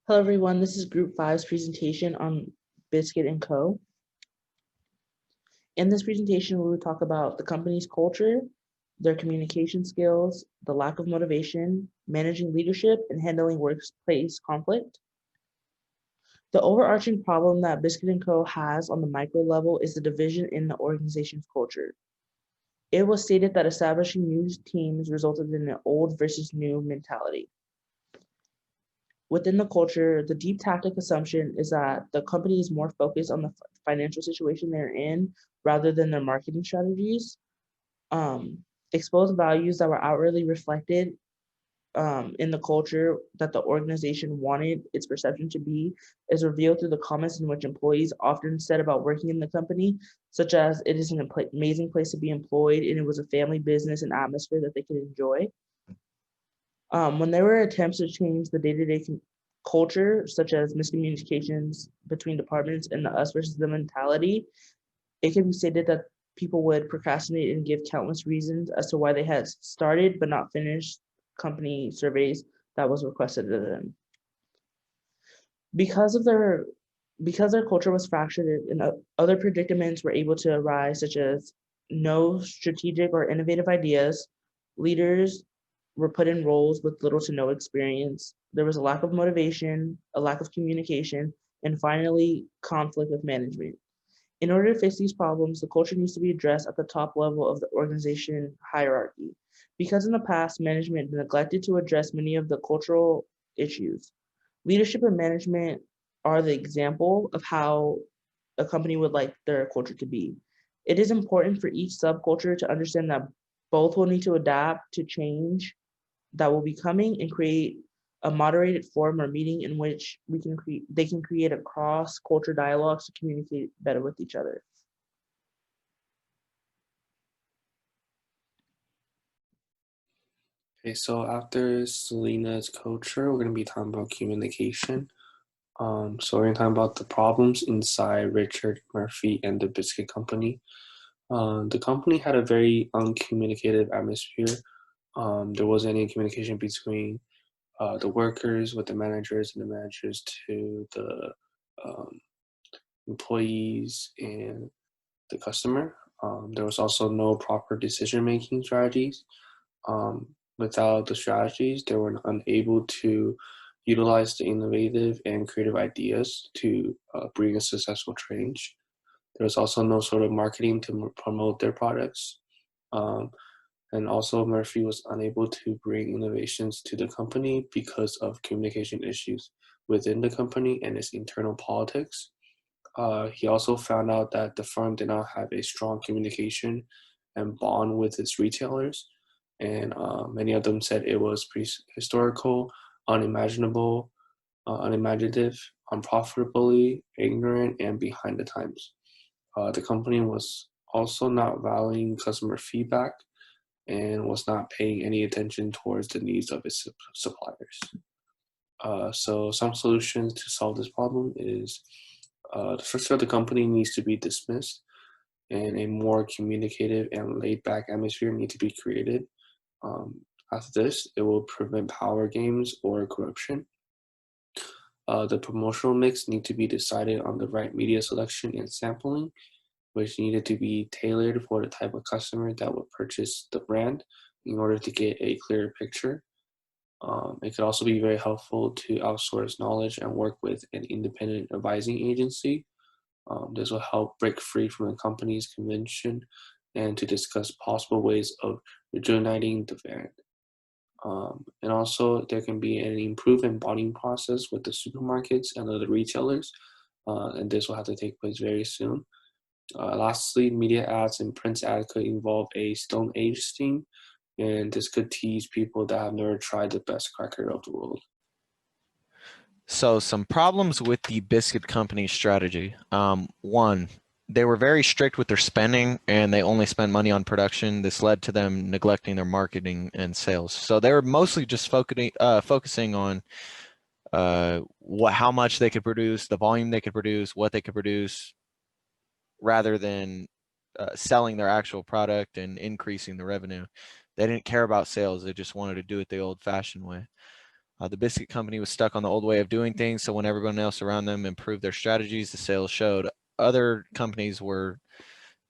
Hello everyone, this is Group 5's presentation on Biscuit & Co. In this presentation, we will talk about the company's culture, their communication skills, the lack of motivation, managing leadership, and handling workplace conflict. The overarching problem that Biscuit & Co. has on the micro level is the division in the organization's culture. It was stated that establishing new teams resulted in an old versus new mentality. Within the culture, the deep tactic assumption is that the company is more focused on the financial situation they're in rather than their marketing strategies. Exposed values that were outwardly reflected in the culture that the organization wanted its perception to be is revealed through the comments in which employees often said about working in the company, such as it is an amazing place to be employed and it was a family business and atmosphere that they could enjoy. When there were attempts to change the day-to-day culture, such as miscommunications between departments and the us versus the mentality, it can be stated that people would procrastinate and give countless reasons as to why they had started but not finished company surveys that was requested of them. Because of their because their culture was fractured and other predicaments were able to arise, such as no strategic or innovative ideas, leaders were put in roles with little to no experience. There was a lack of motivation, a lack of communication, and finally, conflict with management. In order to fix these problems, the culture needs to be addressed at the top level of the organization hierarchy. Because in the past, management neglected to address many of the cultural issues. Leadership and management are the example of how a company would like their culture to be. It is important for each subculture to understand that both will need to adapt to change that will be coming and create a moderated forum or meeting in which they can create a cross culture dialogues to communicate better with each other. Okay, so after Selena's culture, we're going to be talking about communication. So we're going to talk about the problems inside Richard Murphy and the Biscuit Company. The company had a very uncommunicative atmosphere. There wasn't any communication between the workers with the managers and the managers to the um, employees and the customer. There was also no proper decision-making strategies. Without the strategies, they were unable to utilize the innovative and creative ideas to bring a successful change. There was also no sort of marketing to promote their products. Um, and also, Murphy was unable to bring innovations to the company because of communication issues within the company and its internal politics. He also found out that the firm did not have a strong communication and bond with its retailers, and many of them said it was prehistorical, unimaginable, unimaginative, unprofitably ignorant, and behind the times. The company was also not valuing customer feedback and was not paying any attention towards the needs of its suppliers. So some solutions to solve this problem is the structure of the company needs to be dismissed and a more communicative and laid back atmosphere need to be created. Um, After this, it will prevent power games or corruption. The promotional mix need to be decided on the right media selection and sampling, which needed to be tailored for the type of customer that would purchase the brand in order to get a clearer picture. It could also be very helpful to outsource knowledge and work with an independent advising agency. This will help break free from the company's convention and to discuss possible ways of rejuvenating the brand. And also, there can be an improved bonding process with the supermarkets and other retailers, and this will have to take place very soon. Lastly, media ads and print ads could involve a Stone Age theme, and this could tease people that have never tried the best cracker of the world. So some problems with the Biscuit Company strategy. One, they were very strict with their spending and they only spent money on production. This led to them neglecting their marketing and sales. So they were mostly just focusing on how much they could produce, the volume they could produce, what they could produce, rather than selling their actual product and increasing the revenue. They didn't care about sales. They just wanted to do it the old-fashioned way. The biscuit company was stuck on the old way of doing things, so when everyone else around them improved their strategies, the sales showed. Other companies were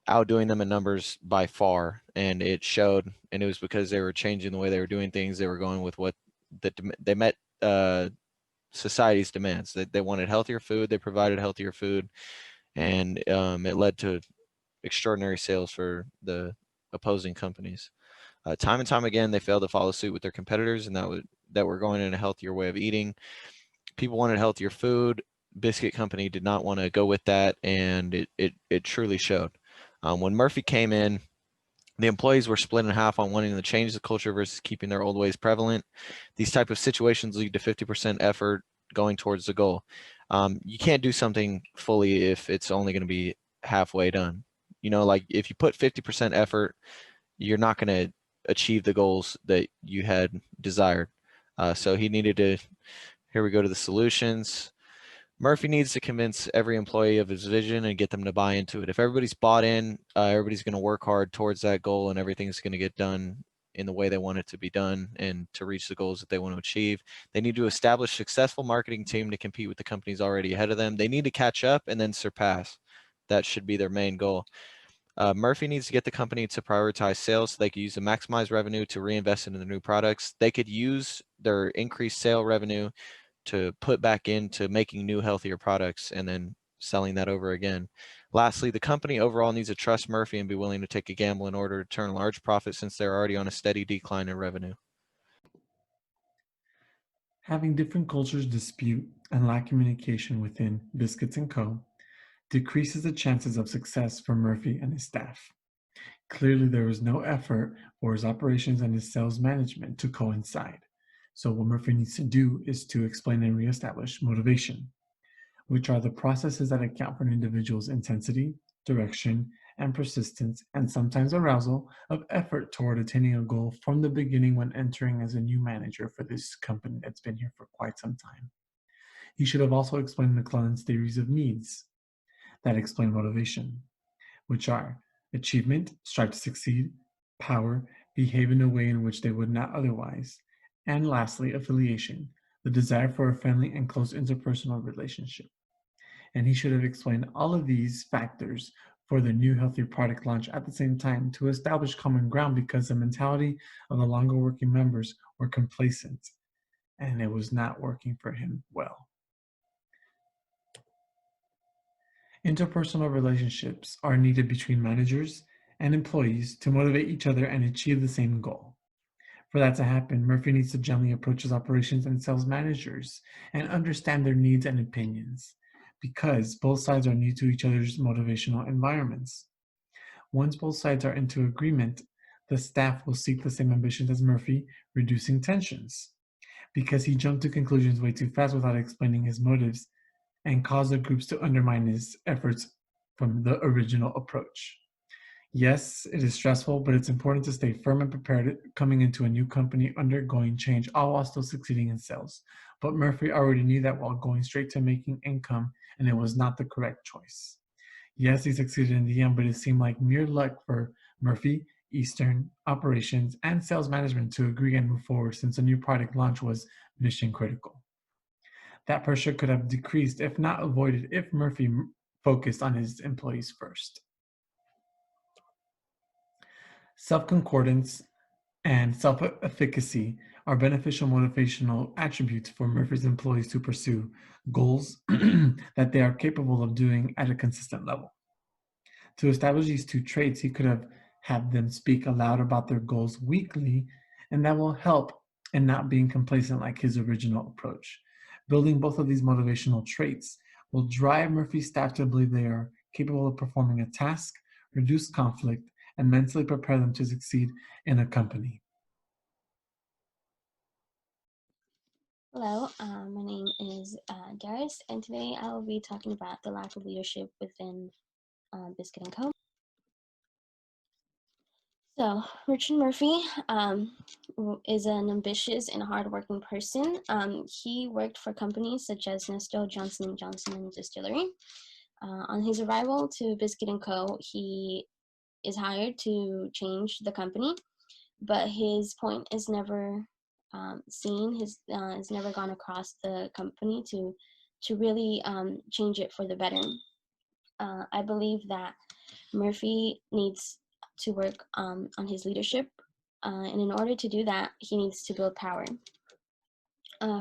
outdoing them in numbers by far, and it showed. And it was because they were changing the way they were doing things. They were going with what they met society's demands. They wanted healthier food. They provided healthier food, and it led to extraordinary sales for the opposing companies. Time and time again, they failed to follow suit with their competitors, and that were going in a healthier way of eating. People wanted healthier food. Biscuit Company did not want to go with that, and it truly showed. When Murphy came in, the employees were split in half on wanting to change the culture versus keeping their old ways prevalent. These type of situations lead to 50% effort going towards the goal. You can't do something fully if it's only going to be halfway done. You know, like if you put 50% effort, you're not going to achieve the goals that you had desired. So he needed to, here we go to the solutions. Murphy needs to convince every employee of his vision and get them to buy into it. If everybody's bought in, everybody's going to work hard towards that goal, and everything's going to get done in the way they want it to be done and to reach the goals that they want to achieve. They need to establish a successful marketing team to compete with the companies already ahead of them. They need to catch up and then surpass. That should be their main goal. Murphy needs to get the company to prioritize sales so they can use the maximized revenue to reinvest into the new products. They could use their increased sale revenue to put back into making new, healthier products and then selling that over again. Lastly, the company overall needs to trust Murphy and be willing to take a gamble in order to turn large profits since they're already on a steady decline in revenue. Having different cultures dispute and lack communication within Biscuits & Co. decreases the chances of success for Murphy and his staff. Clearly, there was no effort for his operations and his sales management to coincide. So what Murphy needs to do is to explain and reestablish motivation, which are the processes that account for an individual's intensity, direction, and persistence, and sometimes arousal of effort toward attaining a goal from the beginning when entering as a new manager for this company that's been here for quite some time. He should have also explained McClellan's theories of needs that explain motivation, which are achievement, strive to succeed, power, behave in a way in which they would not otherwise, and lastly, affiliation, the desire for a friendly and close interpersonal relationship. And he should have explained all of these factors for the new healthy product launch at the same time to establish common ground, because the mentality of the longer working members were complacent and it was not working for him well. Interpersonal relationships are needed between managers and employees to motivate each other and achieve the same goal. For that to happen, Murphy needs to gently approach his operations and sales managers and understand their needs and opinions, because both sides are new to each other's motivational environments. Once both sides are into agreement, the staff will seek the same ambitions as Murphy, reducing tensions. Because he jumped to conclusions way too fast without explaining his motives and caused the groups to undermine his efforts from the original approach. Yes, it is stressful, but it's important to stay firm and prepared coming into a new company undergoing change, all while still succeeding in sales. But Murphy already knew that while going straight to making income, and it was not the correct choice. Yes, he succeeded in the end, but it seemed like mere luck for Murphy, Eastern, operations, and sales management to agree and move forward, since a new product launch was mission critical. That pressure could have decreased, if not avoided, if Murphy focused on his employees first. Self-concordance and self-efficacy are beneficial motivational attributes for Murphy's employees to pursue goals that they are capable of doing at a consistent level. To establish these two traits, he could have had them speak aloud about their goals weekly, and that will help in not being complacent like his original approach. Building both of these motivational traits will drive Murphy's staff to believe they are capable of performing a task, reduce conflict, and mentally prepare them to succeed in a company. Hello, my name is Darius, and today I will be talking about the lack of leadership within Biscuit & Co. So, Richard Murphy is an ambitious and hardworking person. He worked for companies such as Nestle, Johnson & Johnson, and Distillery. On his arrival to Biscuit & Co., he is hired to change the company, but his point is never seen. Has never gone across the company to really change it for the better. I believe that Murphy needs to work on his leadership, and in order to do that, he needs to build power.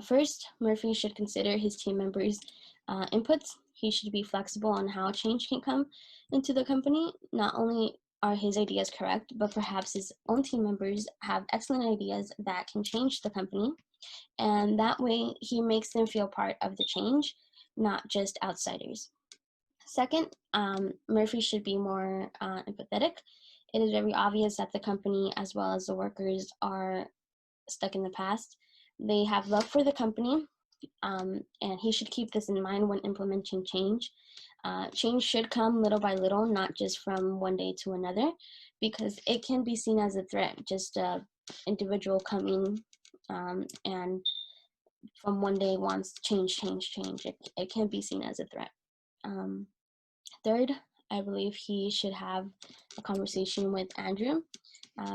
First, Murphy should consider his team members' inputs. He should be flexible on how change can come into the company. Not only are his ideas correct, but perhaps his own team members have excellent ideas that can change the company. And that way, he makes them feel part of the change, not just outsiders. Second, Murphy should be more empathetic. It is very obvious that the company, as well as the workers, are stuck in the past. They have love for the company, and he should keep this in mind when implementing change. Change should come little by little, not just from one day to another, because it can be seen as a threat, just an individual coming and from one day wants change. It can be seen as a threat. Third, I believe he should have a conversation with Andrew.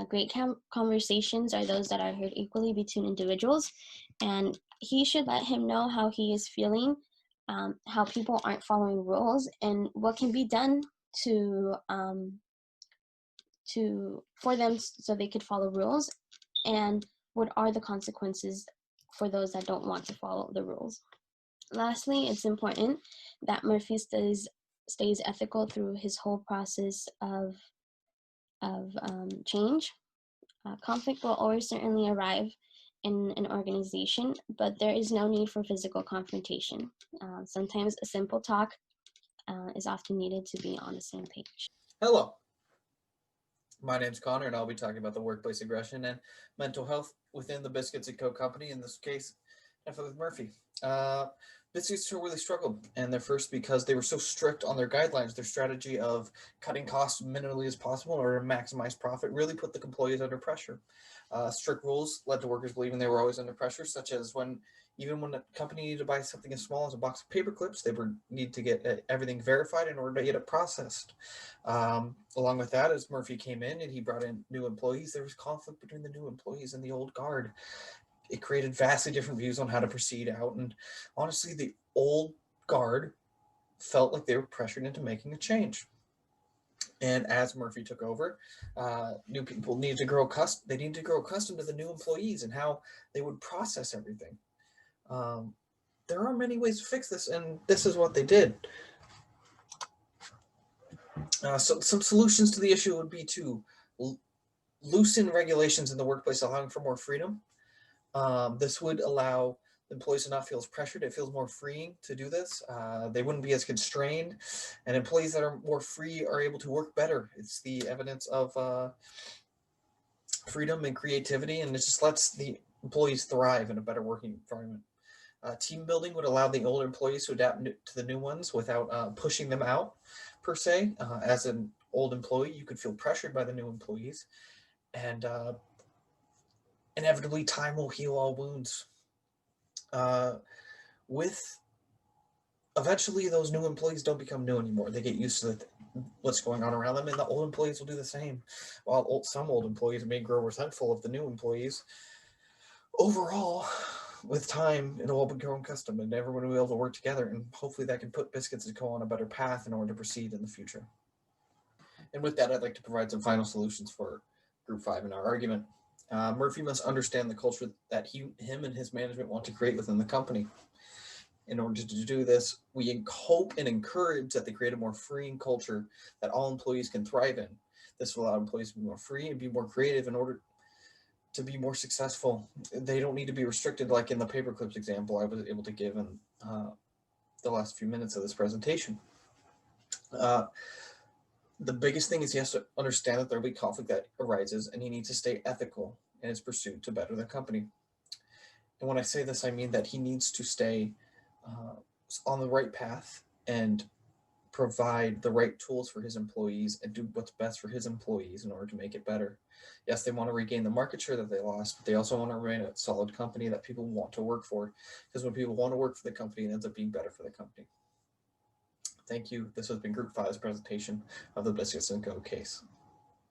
Great conversations are those that are heard equally between individuals, and he should let him know how he is feeling, how people aren't following rules, and what can be done for them so they could follow rules, and what are the consequences for those that don't want to follow the rules. Lastly, it's important that Murphy stays ethical through his whole process of change. Conflict will always certainly arrive in an organization, but there is no need for physical confrontation. Sometimes a simple talk is often needed to be on the same page. Hello, my name's Connor, and I'll be talking about the workplace aggression and mental health within the Biscuits & Co. company, in this case, definitely with Murphy. Biscuits really struggled, and they're first because they were so strict on their guidelines. Their strategy of cutting costs minimally as possible in order to maximize profit really put the employees under pressure. Strict rules led to workers believing they were always under pressure, such as even when a company needed to buy something as small as a box of paper clips, they would need to get everything verified in order to get it processed. Along with that, as Murphy came in and he brought in new employees, there was conflict between the new employees and the old guard. It created vastly different views on how to proceed out. And honestly, the old guard felt like they were pressured into making a change. And as Murphy took over, new people needed to grow accustomed. They needed to grow accustomed to the new employees and how they would process everything. There are many ways to fix this, and this is what they did. So some solutions to the issue would be to loosen regulations in the workplace, allowing for more freedom. This would allow employees to not feel as pressured. It feels more freeing to do this. They wouldn't be as constrained, and employees that are more free are able to work better. It's the evidence of freedom and creativity, and it just lets the employees thrive in a better working environment. Team building would allow the older employees to adapt to the new ones without pushing them out, per se. As an old employee, you could feel pressured by the new employees, and inevitably time will heal all wounds. With eventually those new employees don't become new anymore. They get used to what's going on around them, and the old employees will do the same. While some old employees may grow resentful of the new employees, overall, with time, it'll all become custom, and everyone will be able to work together, and hopefully that can put Biscuits & Co. on a better path in order to proceed in the future. And with that, I'd like to provide some final solutions for Group 5 in our argument. Murphy must understand the culture that him and his management want to create within the company. In order to do this, we hope and encourage that they create a more freeing culture that all employees can thrive in. This will allow employees to be more free and be more creative in order to be more successful. They don't need to be restricted like in the paper clips example I was able to give in the last few minutes of this presentation. The biggest thing is he has to understand that there will be conflict that arises, and he needs to stay ethical in his pursuit to better the company. And when I say this, I mean that he needs to stay on the right path and provide the right tools for his employees and do what's best for his employees in order to make it better. Yes, they want to regain the market share that they lost, but they also want to remain a solid company that people want to work for, because when people want to work for the company, it ends up being better for the company. Thank you. This has been Group 5's presentation of the Biscuits & Co. case.